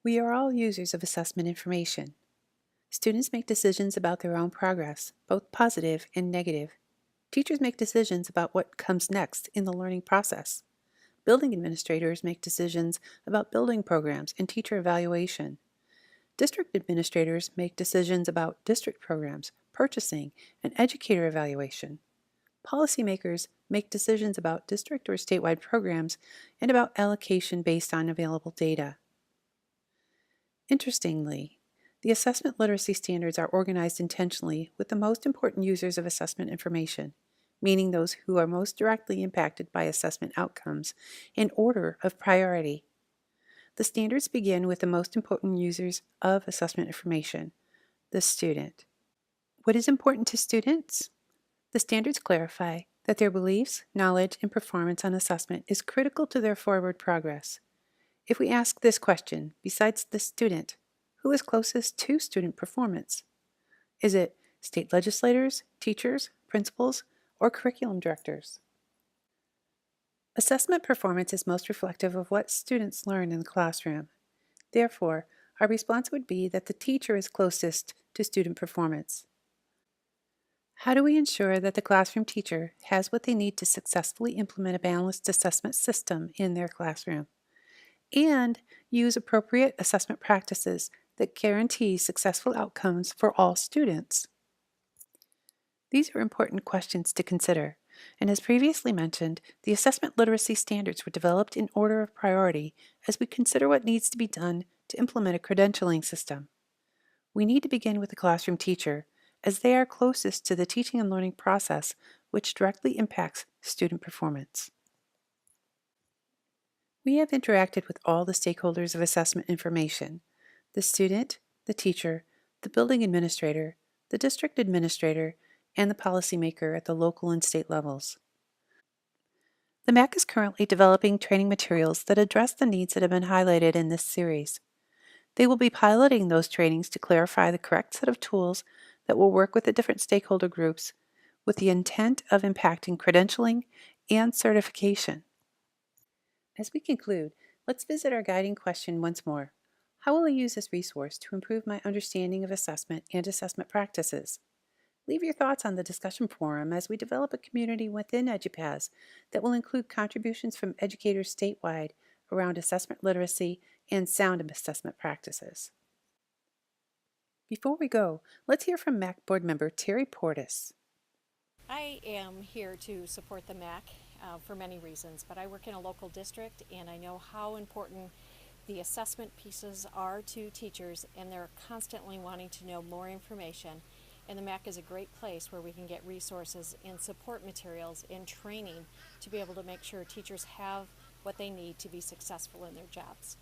We are all users of assessment information. Students make decisions about their own progress, both positive and negative. Teachers make decisions about what comes next in the learning process. Building administrators make decisions about building programs and teacher evaluation. District administrators make decisions about district programs, purchasing, and educator evaluation. Policymakers make decisions about district or statewide programs and about allocation based on available data. Interestingly, the assessment literacy standards are organized intentionally with the most important users of assessment information, meaning those who are most directly impacted by assessment outcomes, in order of priority. The standards begin with the most important users of assessment information, the student. What is important to students? The standards clarify that their beliefs, knowledge, and performance on assessment is critical to their forward progress. If we ask this question, besides the student, who is closest to student performance? Is it state legislators, teachers, principals, or curriculum directors? Assessment performance is most reflective of what students learn in the classroom. Therefore, our response would be that the teacher is closest to student performance. How do we ensure that the classroom teacher has what they need to successfully implement a balanced assessment system in their classroom and use appropriate assessment practices that guarantee successful outcomes for all students? These are important questions to consider, and as previously mentioned, the assessment literacy standards were developed in order of priority as we consider what needs to be done to implement a credentialing system. We need to begin with the classroom teacher, as they are closest to the teaching and learning process, which directly impacts student performance. We have interacted with all the stakeholders of assessment information: the student, the teacher, the building administrator, the district administrator, and the policymaker at the local and state levels. The MAC is currently developing training materials that address the needs that have been highlighted in this series. They will be piloting those trainings to clarify the correct set of tools that will work with the different stakeholder groups with the intent of impacting credentialing and certification. As we conclude, let's visit our guiding question once more. How will I use this resource to improve my understanding of assessment and assessment practices? Leave your thoughts on the discussion forum as we develop a community within EduPaths that will include contributions from educators statewide around assessment literacy and sound assessment practices. Before we go, let's hear from MAC board member Terry Portis. I am here to support the MAC for many reasons, but I work in a local district and I know how important the assessment pieces are to teachers, and they're constantly wanting to know more information. And the MAC is a great place where we can get resources and support materials and training to be able to make sure teachers have what they need to be successful in their jobs.